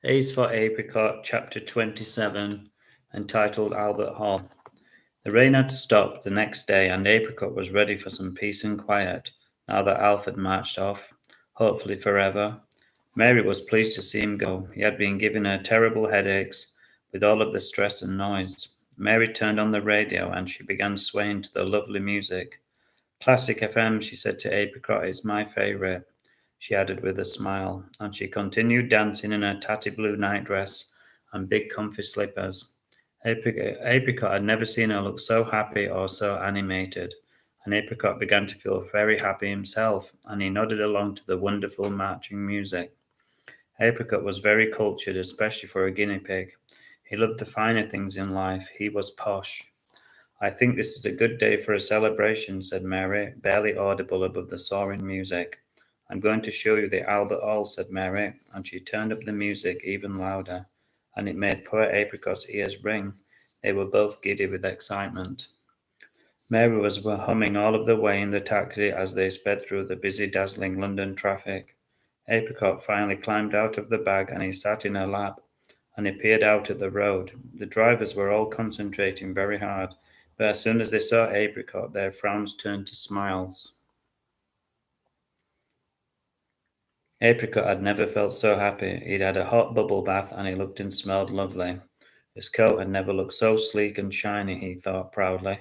A is for Apricot, Chapter 27, entitled Albert Hall. The rain had stopped the next day, and Apricot was ready for some peace and quiet, now that Alf had marched off, hopefully forever. Mary was pleased to see him go. He had been giving her terrible headaches with all of the stress and noise. Mary turned on the radio, and she began swaying to the lovely music. Classic FM, she said to Apricot, is my favourite, she added with a smile, and she continued dancing in her tatty blue nightdress and big comfy slippers. Apricot had never seen her look so happy or so animated, and Apricot began to feel very happy himself, and he nodded along to the wonderful marching music. Apricot was very cultured, especially for a guinea pig. He loved the finer things in life. He was posh. I think this is a good day for a celebration, said Mary, barely audible above the soaring music. I'm going to show you the Albert Hall, said Mary, and she turned up the music even louder, and it made poor Apricot's ears ring. They were both giddy with excitement. Mary was humming all of the way in the taxi as they sped through the busy, dazzling London traffic. Apricot finally climbed out of the bag and he sat in her lap and he peered out at the road. The drivers were all concentrating very hard, but as soon as they saw Apricot, their frowns turned to smiles. Apricot had never felt so happy. He'd had a hot bubble bath and he looked and smelled lovely. His coat had never looked so sleek and shiny, he thought proudly.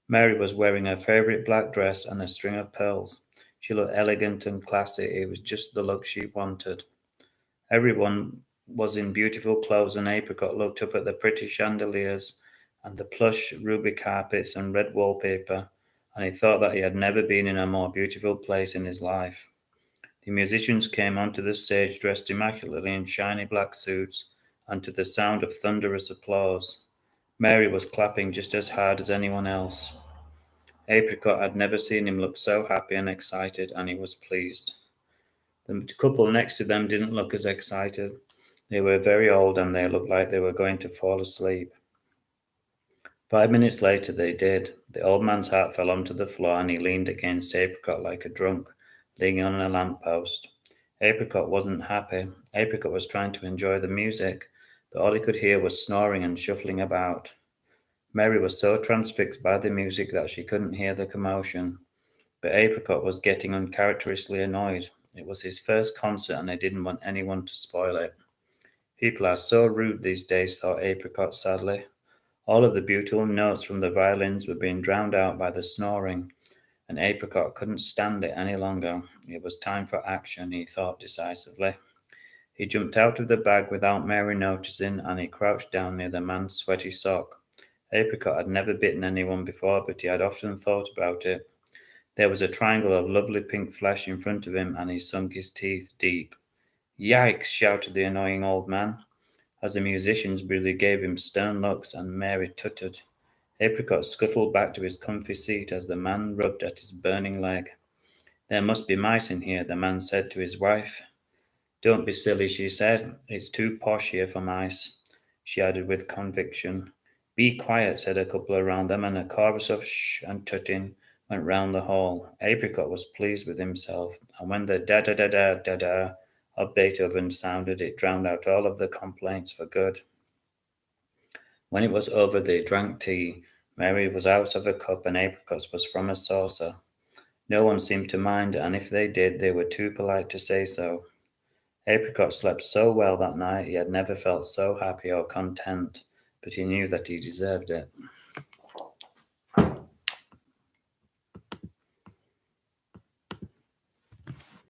Mary was wearing her favourite black dress and a string of pearls. She looked elegant and classy. It was just the look she wanted. Everyone was in beautiful clothes, and Apricot looked up at the pretty chandeliers and the plush ruby carpets and red wallpaper, and he thought that he had never been in a more beautiful place in his life. The musicians came onto the stage dressed immaculately in shiny black suits, and to the sound of thunderous applause. Mary was clapping just as hard as anyone else. Apricot had never seen him look so happy and excited, and he was pleased. The couple next to them didn't look as excited. They were very old and they looked like they were going to fall asleep. 5 minutes later, they did. The old man's hat fell onto the floor and he leaned against Apricot like a drunk, leaning on a lamp post. Apricot wasn't happy. Apricot was trying to enjoy the music, but all he could hear was snoring and shuffling about. Mary was so transfixed by the music that she couldn't hear the commotion. But Apricot was getting uncharacteristically annoyed. It was his first concert and he didn't want anyone to spoil it. People are so rude these days, thought Apricot sadly. All of the beautiful notes from the violins were being drowned out by the snoring, and Apricot couldn't stand it any longer. It was time for action, he thought decisively. He jumped out of the bag without Mary noticing and he crouched down near the man's sweaty sock. Apricot had never bitten anyone before, but he had often thought about it. There was a triangle of lovely pink flesh in front of him, and he sunk his teeth deep. Yikes! Shouted the annoying old man, as the musicians really gave him stern looks, and Mary tutted. Apricot scuttled back to his comfy seat as the man rubbed at his burning leg. There must be mice in here, the man said to his wife. Don't be silly, she said. It's too posh here for mice, she added with conviction. Be quiet, said a couple around them, and a chorus of shh and tutting went round the hall. Apricot was pleased with himself, and when the da-da-da-da-da-da of Beethoven sounded, it drowned out all of the complaints for good. When it was over, they drank tea. Mary was out of a cup, and Apricot's was from a saucer. No one seemed to mind, and if they did, they were too polite to say so. Apricot slept so well that night he had never felt so happy or content, but he knew that he deserved it.